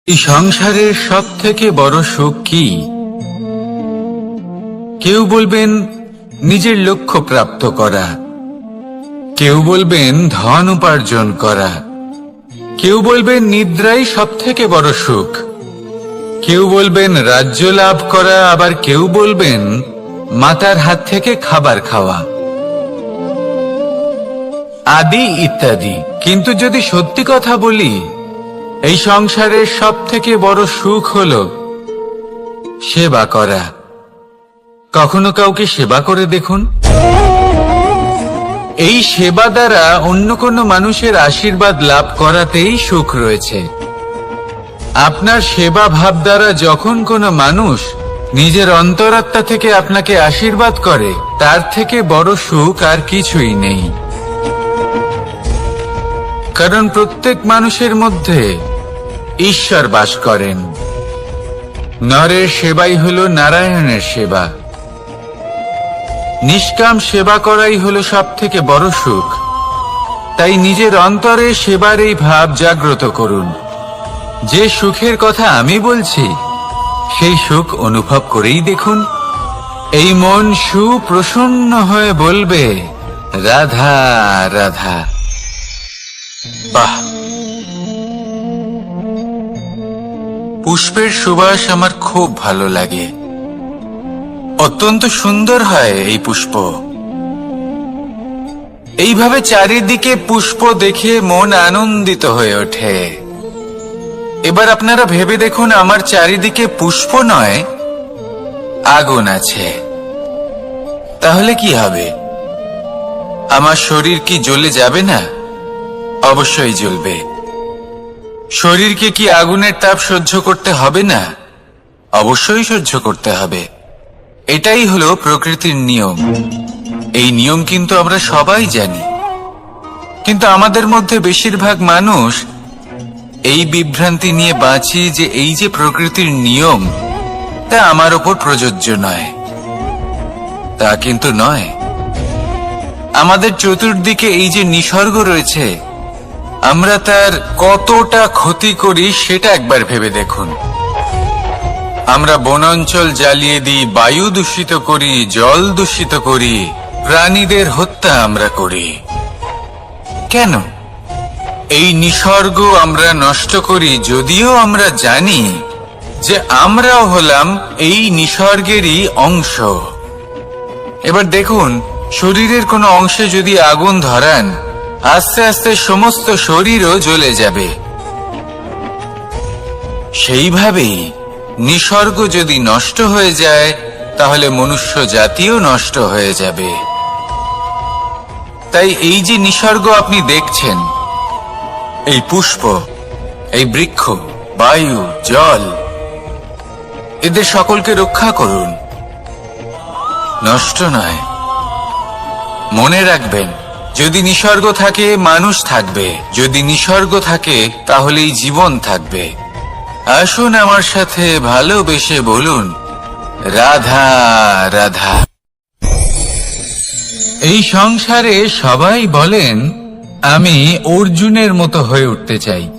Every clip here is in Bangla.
এই সংসারের সব থেকে বড় সুখ কি? কেউ বলবেন নিজের লক্ষ্য প্রাপ্ত করা, কেউ বলবেন ধন উপার্জন করা, কেউ বলবেন নিদ্রাই সব থেকে বড় সুখ, কেউ বলবেন রাজ্য লাভ করা, আবার কেউ বলবেন মাতার হাত থেকে খাবার খাওয়া, আদি ইত্যাদি। কিন্তু যদি সত্যি কথা বলি, এই সংসারের সব থেকে বড় সুখ হলো সেবা করা। কখনো কাউকে সেবা করে দেখুন। এই সেবা দ্বারা অন্য কোনো মানুষের আশীর্বাদ লাভ করাতেই সুখ রয়েছে। আপনার সেবা ভাব দ্বারা যখন কোনো মানুষ নিজের অন্তরাত্মা থেকে আপনাকে আশীর্বাদ করে, তার থেকে বড় সুখ আর কিছুই নেই। কারণ প্রত্যেক মানুষের মধ্যে ঈশ্বর বাস করেন। নরের সেবাই হলো নারায়ণের সেবা। নিষ্কাম সেবা করাই হলো সব থেকে বড় সুখ। তাই নিজের অন্তরে সেবার এই ভাব জাগ্রত করুন। যে সুখের কথা আমি বলছি, সেই সুখ অনুভব করেই দেখুন। এই মন সুপ্রসন্ন হয়ে বলবে, রাধা রাধা। বাহ! পুষ্পের সুবাস আমার খুব ভালো লাগে। অত্যন্ত সুন্দর হয় এই পুষ্প। এইভাবে চারিদিকে পুষ্প দেখে মন আনন্দিত হয়ে ওঠে। এবার আপনারা ভেবে দেখুন, আমার চারিদিকে পুষ্প নয়, আগুন আছে। তাহলে কি হবে? আমার শরীর কি জ্বলে যাবে না? অবশ্যই জ্বলবে। শরীরকে কি আগুনের তাপ সহ্য করতে হবে না? অবশ্যই সহ্য করতে হবে। এটাই হলো প্রকৃতির নিয়ম। এই নিয়ম কিন্তু আমরা সবাই জানি, কিন্তু আমাদের মধ্যে বেশিরভাগ মানুষ এই বিভ্রান্তি নিয়ে বাঁচি যে এই যে প্রকৃতির নিয়ম, তা আমার ওপর প্রযোজ্য নয়। তা কিন্তু নয়। আমাদের চতুর্দিকে এই যে নিসর্গ রয়েছে, আমরা তার কতটা ক্ষতি করি সেটা একবার ভেবে দেখুন। আমরা বনাঞ্চল জ্বালিয়ে দিই, বায়ু দূষিত করি, জল দূষিত করি, প্রাণীদের হত্যা আমরা করি। কেন? এই নিসর্গ আমরা নষ্ট করি, যদিও আমরা জানি যে আমরাও হলাম এই নিসর্গেরই অংশ। এবার দেখুন, শরীরের কোনো অংশে যদি আগুন ধরান, আস্তে আস্তে সমস্ত শরীরও জ্বলে যাবে। সেইভাবেই নিসর্গ যদি নষ্ট হয়ে যায়, তাহলে মনুষ্য জাতিও নষ্ট হয়ে যাবে। তাই এই যে নিসর্গ আপনি দেখছেন, এই পুষ্প, এই বৃক্ষ, বায়ু, জল, এদের সকলকে রক্ষা করুন, নষ্ট নয়। মনে রাখবেন, যদি নিসর্গ থাকে, মানুষ থাকবে। যদি নিসর্গ থাকে, তাহলেই জীবন থাকবে। আসুন আমার সাথে ভালোবেসে বলুন, রাধা রাধা। এই সংসারে সবাই বলেন, আমি অর্জুনের মতো হয়ে উঠতে চাই।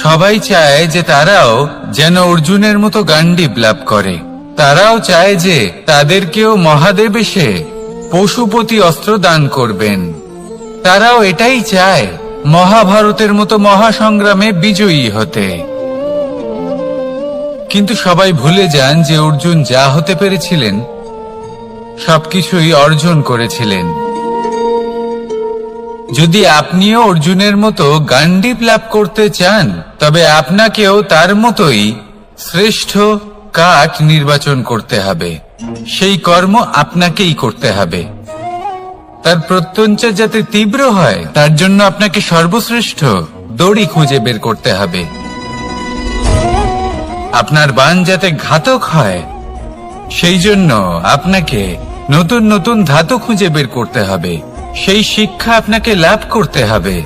সবাই চায় যে তারাও যেন অর্জুনের মতো গান্ডীব লাভ করে। তারাও চায় যে তাদেরকেও মহাদেব এসে পশুপতি অস্ত্র দান করবেন। তারাও এটাই চায় মহাভারতের মতো মহাসংগ্রামে বিজয়ী হতে। কিন্তু সবাই ভুলে যান যে অর্জুন যা হতে পেরেছিলেন, সবকিছুই অর্জন করেছিলেন। যদি আপনিও অর্জুনের মতো গান্ডীব লাভ করতে চান, তবে আপনাকেও তার মতোই শ্রেষ্ঠ কাঠ নির্বাচন করতে হবে। সেই কর্ম আপনাকেই করতে হবে। তার প্রত্যঞ্চা যাতে তীব্র হয়, তার জন্য আপনাকে সর্বশ্রেষ্ঠ দড়ি খুঁজে বের করতে হবে। আপনার বাণ যাতে ঘাতক হয়, সেই জন্য আপনাকে নতুন নতুন ধাতু খুঁজে বের করতে হবে। সেই শিক্ষা আপনাকে লাভ করতে হবে,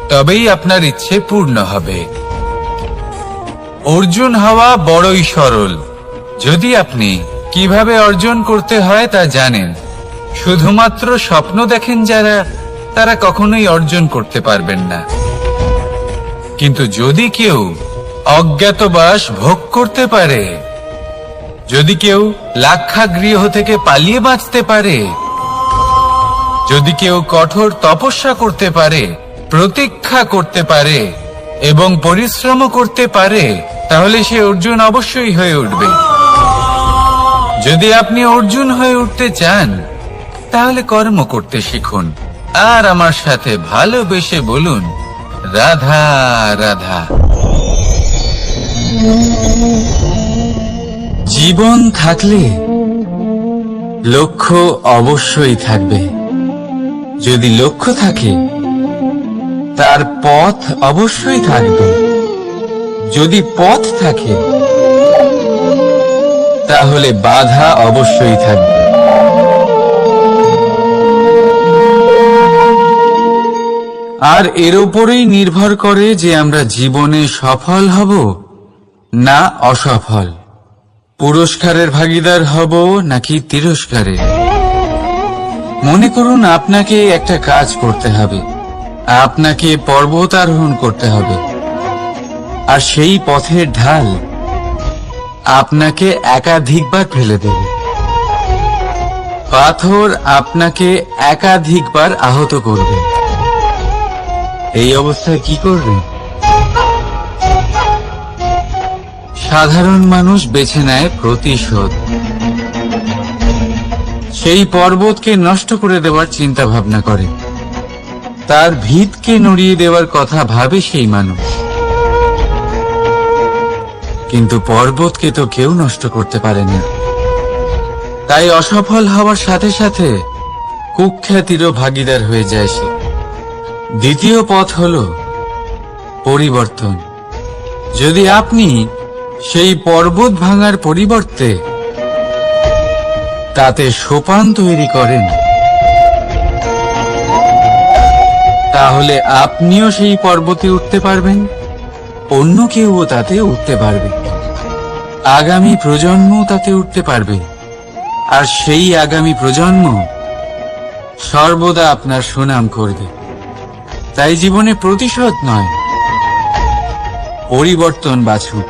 তবেই আপনার ইচ্ছে পূর্ণ হবে। অর্জুন হওয়া বড়ই সরল, যদি আপনি কিভাবে অর্জন করতে হয় তা জানেন। শুধুমাত্র স্বপ্ন দেখেন যারা, তারা কখনোই অর্জন করতে পারবেন না। কিন্তু যদি কেউ অজ্ঞাতবাস ভোগ করতে পারে, যদি কেউ লাক্ষাগৃহ থেকে পালিয়ে বাঁচতে পারে, যদি কেউ কঠোর তপস্যা করতে পারে, প্রতীক্ষা করতে পারে এবং পরিশ্রম করতে পারে, তাহলে সে অর্জুন অবশ্যই হয়ে উঠবে। যদি আপনি অর্জুন হয়ে উঠতে চান, তাহলে কর্ম করতে শিখুন আর আমার সাথে ভালোবেসে বলুন, রাধা রাধা। জীবন থাকলে লক্ষ্য অবশ্যই থাকবে। যদি লক্ষ্য থাকে, তার পথ অবশ্যই থাকবে। যদি পথ থাকে, তাহলে বাধা অবশ্যই থাকবে। আর এর উপরেই নির্ভর করে যে আমরা জীবনে সফল হব না অসফল, পুরস্কারের ভাগীদার হব নাকি তিরস্কারের। মনে করুন আপনাকে একটা কাজ করতে হবে, আপনাকে পর্বত আরোহণ করতে হবে, আর সেই পথের ঢাল আপনাকে একাধিকবার ফেলে দেবে। পাথর আপনাকে একাধিকবার আহত করবে। এই অবস্থায় কি করবেন? সাধারণ মানুষ বেছে নেয় প্রতিশোধ। সেই পর্বতকে নষ্ট করে দেওয়ার চিন্তা ভাবনা করে, তার ভিতকে নড়িয়ে দেওয়ার কথা ভাবে সেই মানুষ। কিন্তু পর্বতকে তো কেউ নষ্ট করতে পারে না। তাই অসফল হওয়ার সাথে সাথে কুখ্যাতিরও ভাগীদার হয়ে যায় সে। দ্বিতীয় পথ হল পরিবর্তন। যদি আপনি সেই পর্বত ভাঙার পরিবর্তে তাতে সোপান তৈরি করেন, তাহলে আপনিও সেই পর্বতে উঠতে পারবেন, অন্য কেউও তাতে উঠতে পারবে, আগামী প্রজন্মও তাতে উঠতে পারবে, আর সেই আগামী প্রজন্ম সর্বদা আপনার সুনাম করবে। তাই জীবনে প্রতিশোধ নয়, পরিবর্তন বাছুন।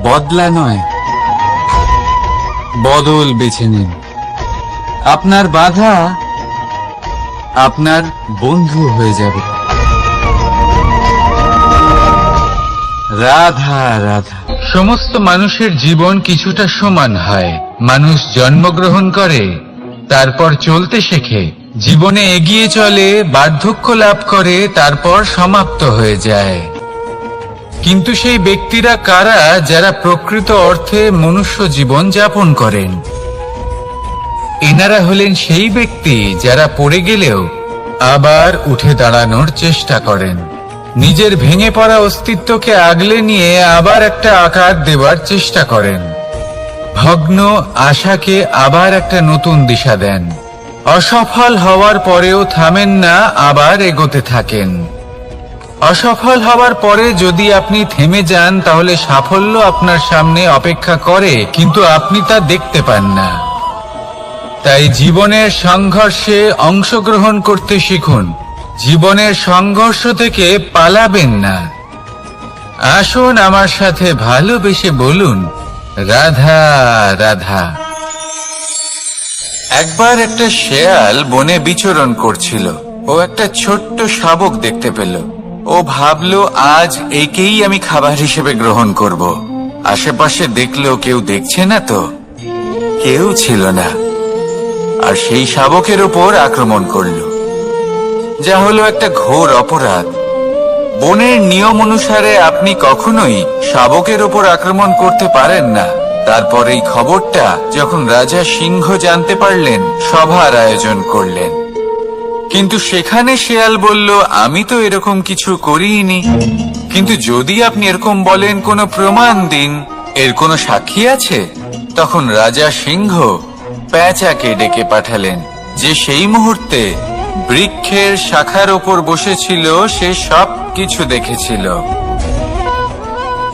বদলা নয়, বদল বেছে নিন। আপনার বাধা আপনার বন্ধু হয়ে যাবে। রাধা রাধা। সমস্ত মানুষের জীবন কিছুটা সমান হয়। মানুষ জন্মগ্রহণ করে, তারপর চলতে শেখে, জীবনে এগিয়ে চলে, বার্ধক্য লাভ করে, তারপর সমাপ্ত হয়ে যায়। কিন্তু সেই ব্যক্তিরা কারা যারা প্রকৃত অর্থে মনুষ্য জীবন যাপন করেন? এনারা হলেন সেই ব্যক্তি যারা পড়ে গেলেও আবার উঠে দাঁড়ানোর চেষ্টা করেন, নিজের ভেঙে পড়া অস্তিত্বকে আগলে নিয়ে আবার একটা আকার দেওয়ার চেষ্টা করেন, ভগ্ন আশাকে আবার একটা নতুন দিশা দেন। অসফল হওয়ার পরেও থামেন না, আবার এগোতে থাকেন। অসফল হওয়ার পরে যদি আপনি থেমে যান, তাহলে সাফল্য আপনার সামনে অপেক্ষা করে, কিন্তু আপনি তা দেখতে পান না। তাই জীবনের সংঘর্ষে অংশগ্রহণ করতে শিখুন। জীবনের সংঘর্ষ থেকে পালাবেন না। আসুন আমার সাথে ভালোবেসে বলুন, রাধা রাধা। একবার একটা শেয়াল বনে বিচরণ করছিল। ও একটা ছোট্ট শাবক দেখতে পেল। ও ভাবলো, আজ একেই আমি খাবার হিসেবে গ্রহণ করব। আশেপাশে দেখলো কেউ দেখছে না তো, কেউ ছিল না, আর সেই শাবকের উপর আক্রমণ করল, যা হলো একটা ঘোর অপরাধ। বনের নিয়ম অনুসারে আপনি কখনোই শাবকের উপর আক্রমণ করতে পারেন না। তারপর এই খবরটা যখন রাজা সিংহ জানতে পারলেন, সভার আয়োজন করলেন। কিন্তু সেখানে শেয়াল বলল, আমি তো এরকম কিছু করিনি। কিন্তু যদি আপনি এরকম বলেন, কোনো প্রমাণ দিন, এর কোনো সাক্ষী আছে? তখন রাজা সিংহ পেঁচাকে ডেকে পাঠালেন, যে সেই মুহূর্তে বৃক্ষের শাখার ওপর বসেছিল। সে সব কিছু দেখেছিল।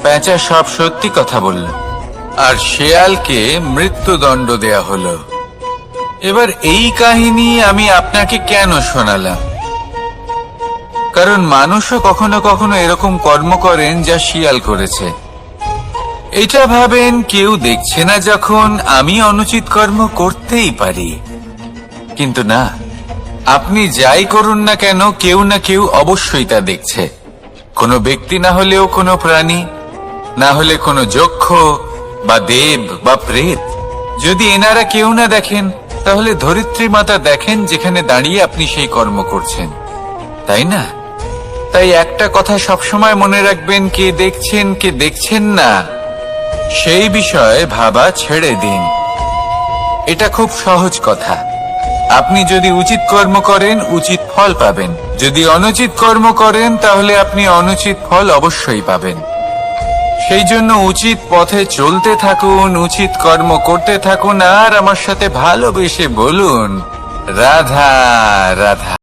পেঁচা সব সত্যি কথা বলল, আর শেয়ালকে মৃত্যুদণ্ড দেয়া হলো। এবার এই কাহিনী আমি আপনাকে কেন শোনালাম? কারণ মানুষও কখনো কখনো এরকম কর্ম করেন যা শিয়াল করেছে। এটা ভাবেন কেউ দেখছে না যখন আমি অনুচিত কর্ম করতেই পারি, কিন্তু না, আপনি যাই করুন না কেন কেউ না কেউ অবশ্যই তা দেখছে। কোনো ব্যক্তি না হলেও কোনো প্রাণী, না হলে কোনো যক্ষ বা দেব বা প্রেত। যদি এনারা কেউ না দেখেন, তাহলে ধরিত্রী মাতা দেখেন যেখানে দাঁড়িয়ে আপনি সেই কর্ম করছেন, তাই না? তাই একটা কথা সবসময় মনে রাখবেন, কে দেখছেন কে দেখছেন না সেই বিষয়ে ভাবা ছেড়ে দিন। এটা খুব সহজ কথা। আপনি যদি উচিত কর্ম করেন উচিত ফল পাবেন, যদি অনুচিত কর্ম করেন তাহলে আপনি অনুচিত ফল অবশ্যই পাবেন। সেই জন্য উচিত পথে চলতে থাকুন, উচিত কর্ম করতে থাকুন, আর আমার সাথে ভালোবেসে বলুন রাধা রাধা।